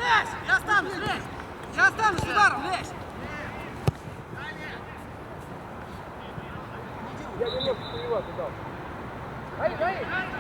лезь! Я останусь, лезь! Я останусь с ударом, лезь! Я немножко сомневаться дал. Ай!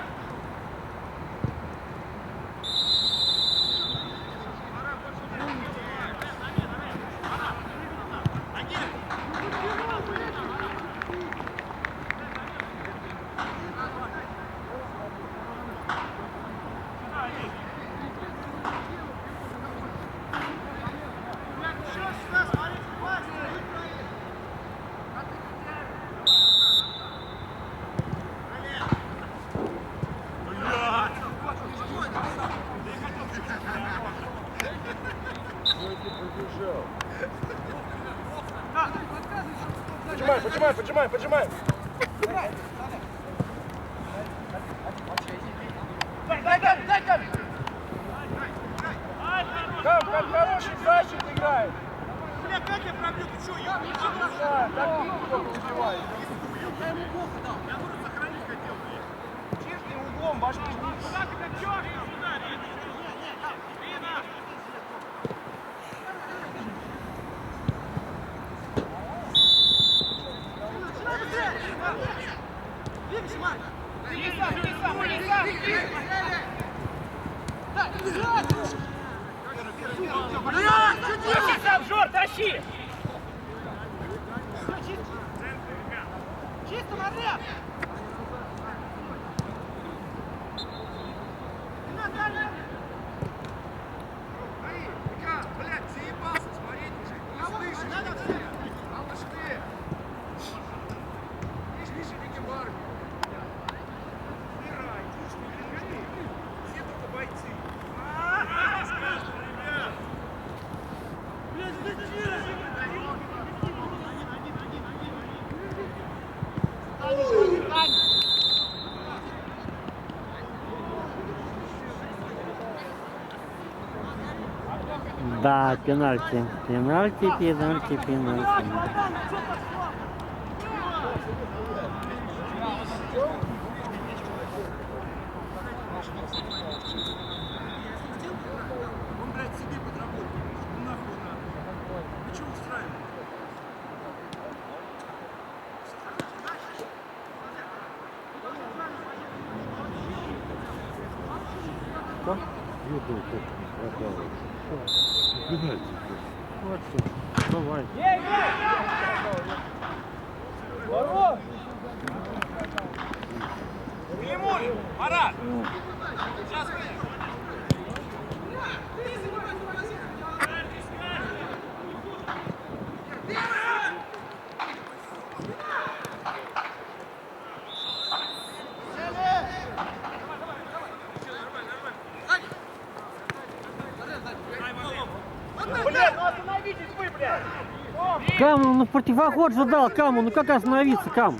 Поджимай! Дай! Там, как хороший защит играет. Бля, как я пробью? Ты что, я не Да, так никто не убивает. Я ему бог дал. Я говорю, сохранить хотел. Чистым углом башки. Куда ты как чё? Сюда, нет. Двигайся, Марк! Тащи сам, Жор, тащи! Чисто, Мария! Блядь, заебался смотреть уже. Не слышишь? Малыш ты! Видишь, Вики Барби. Убирай, все только бойцы. Да, пенальти. Пенальти. Он, блядь, себе подработал. Ну нахуй надо. Ты чего устраиваешь? Вот что. Давай. Ворот! Климуль! Марат! Сейчас Блядь, ну остановитесь вы, блядь! Кам, ну в противоход же дал, Каму, ну как остановиться, Кам?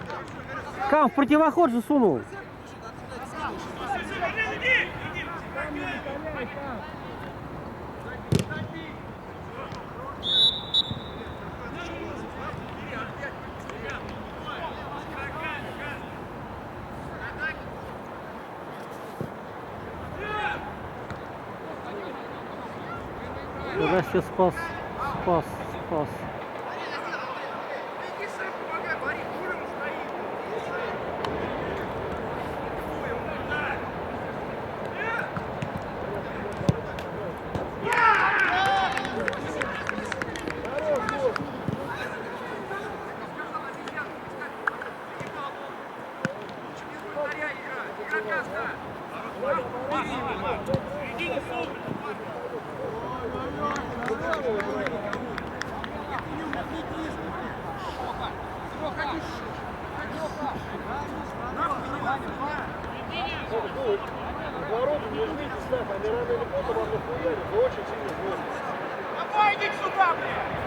Кам в противоход же сунул. Здрасте, спас. Ворот не жмите, Стас, они рано или поздно вам нахуярят. Вы очень сильно злостны. давай, иди сюда, блядь!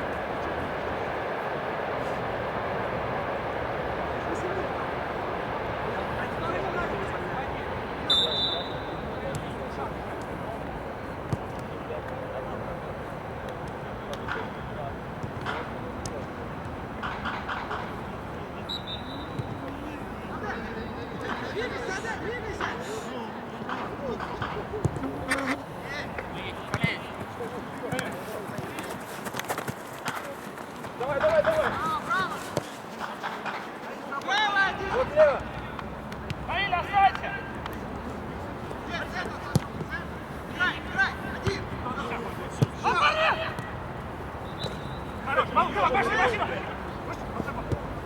Играй, играй! Один! Хорош, пошли!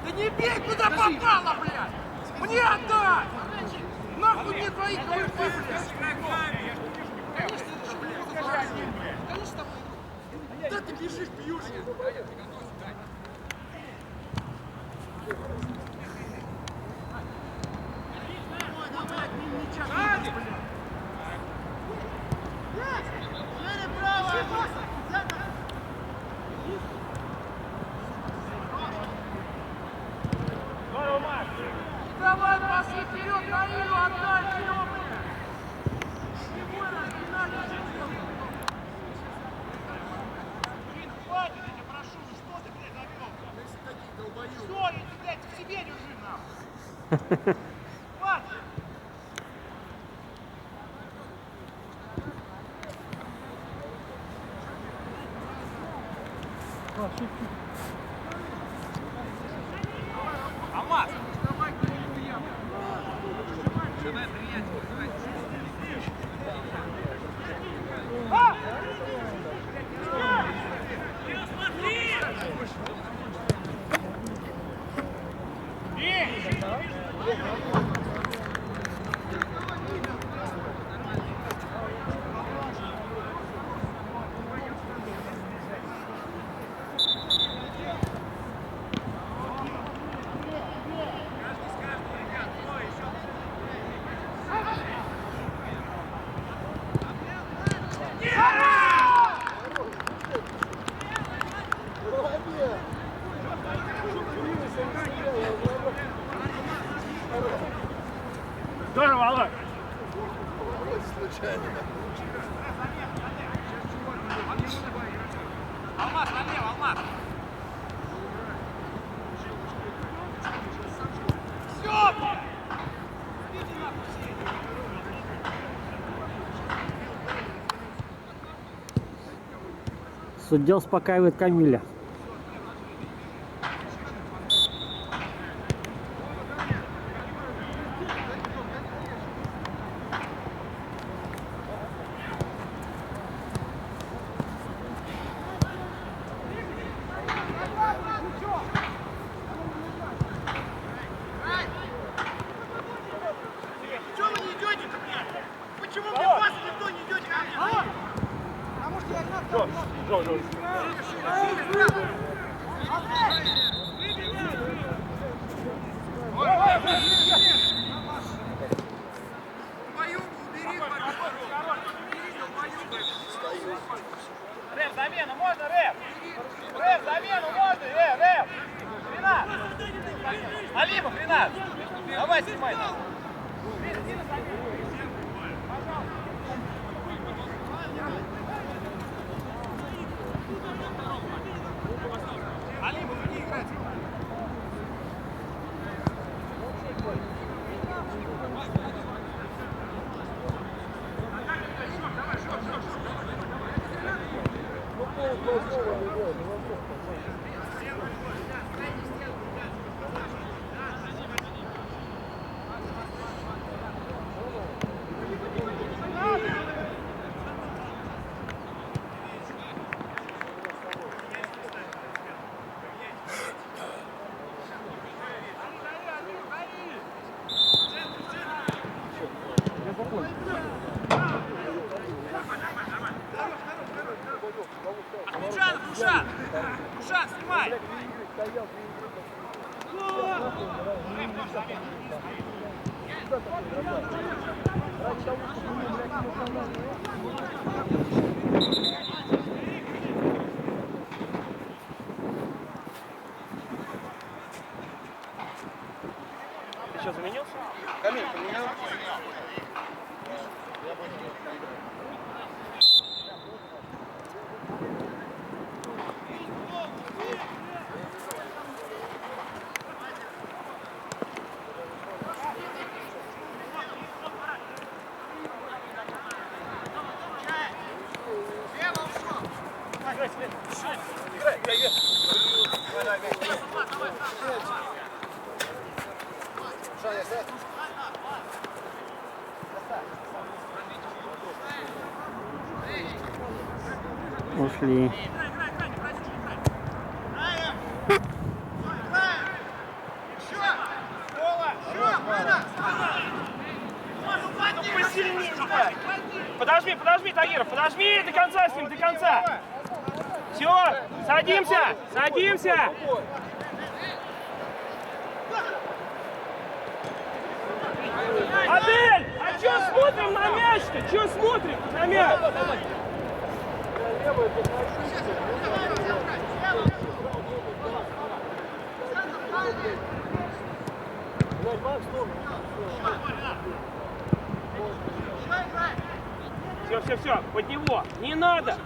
Да не бей, куда попало, блядь! Мне отдай! Нахуй не твои голубы, блядь! Конечно, это же, блядь! Конечно, там... Да ты бежишь, бьешь! Здорово, Макс! Давай, пошли вперед, Наилу отдай, всё, блядь! Чего не надо, хватит, я тебя прошу, ну что ты, блядь, завел? Что, я тебя, блядь, в себе держи, нахуй! Хватит! Алмаз! Здорово, Алла! Алмаз, налево, Алмаз! Все, блядь! Судья успокаивает Камиля. Чего вы не идете-то, блядь? Почему мне вас никто не идете ко мне? Потому что я Рэп, замену можно, Рэп? Рэп, замену можно, Рэп! Ренат! Алимов, Ренат! Давай, снимай! Алимов, иди играть! Ахмеджанов, Рушан! Рушан, снимай! Ты что, заменился? Камиль поменял? Ушли. Посильнее, Николай. Подожми, Тагиров, подожми до конца с ним, до конца. Все, садимся. Адель, а что смотрим на мяч-то? Что смотрим на мяч? Все, под него. Не надо.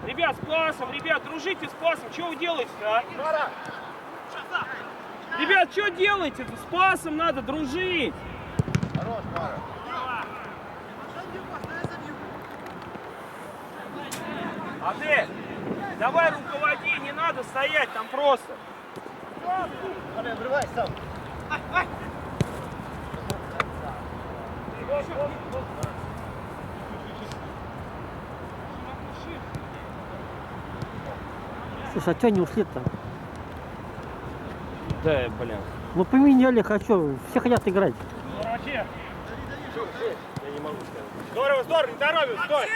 Ребят, с пасом, дружите с пасом. Что вы делаете-то, а? Ребят, что делаете-то? С пасом надо дружить. Хорош, Мара. Адель, давай руководи, не надо стоять там просто. Адель, обрывай сам. Слушай, а что не ушли-то? Да, блин. Ну поменяли, хочу. Все хотят играть. Я не могу сказать. Здорово, не торопись, стой.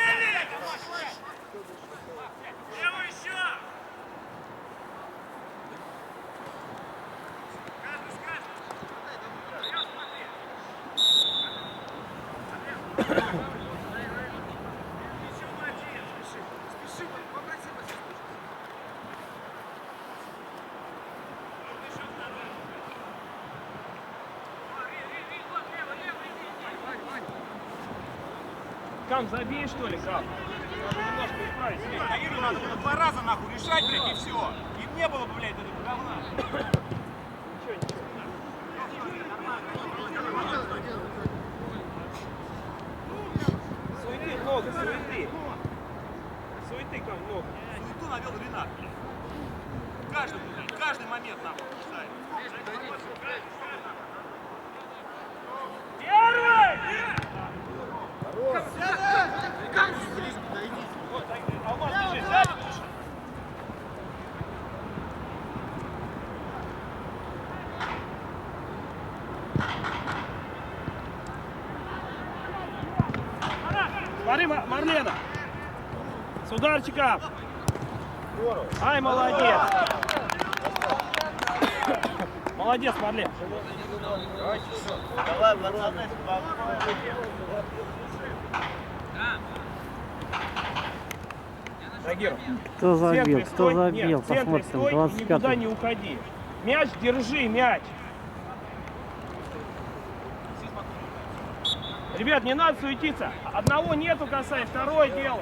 Кам, забей, что ли, Кам? Надо немножко исправить. Таиру надо было 2 раза нахуй решать, блядь, и все. И не было бы, блядь, этого говна. Суеты много, суеты. Суеты, Кам, много. Суету навел Ренат, блядь. Каждый момент нахуй ставит. Первый! Алмаз, держи, сзади лучше. Смотри, Марлена. С ударчика. Ай, молодец. Молодец, Марлен. Давай, пацаны, Тагиров. Кто В центре забил? Кто стой. забил? Нет, в центре Посмотрим. стой и никуда 25-й. не уходи. Мяч держи, мяч. Ребят, не надо суетиться. Одного нету, касай, второе делай.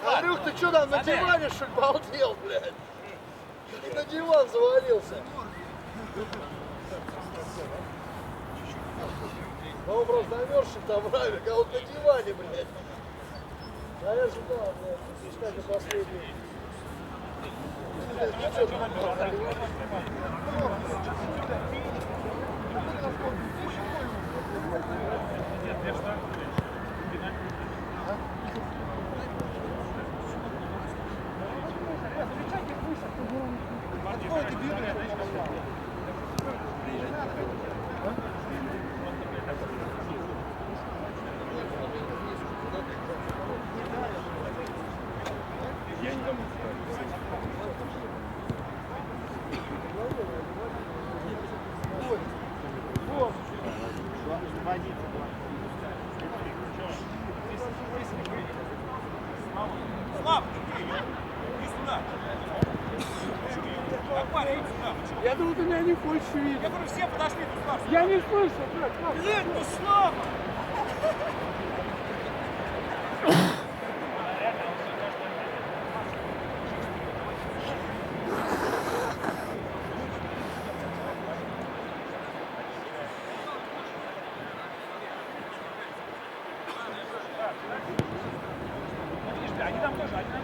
Андрюх, ты что там на диване, что ли, балдел, блядь? Ты на диван завалился. Ну, он просто замерзший там, правильно, а вот на диване, блядь. А я ждал, блядь, ты как и последний. Блядь, ты что там? Слав, иди сюда. Акбар, иди сюда. Я думал, ты меня не хочешь видеть. Я говорю, все подошли, ты Слав. Я не слышу, блядь. Блядь, ну Слава! Они там тоже, они там.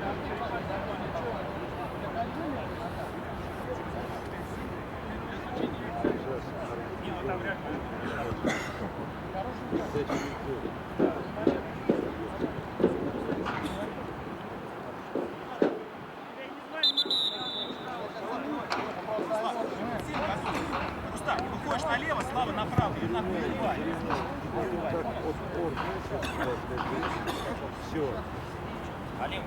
Рустам, выходишь налево, Слава направо, и нахуй вырывай. Все. Олег,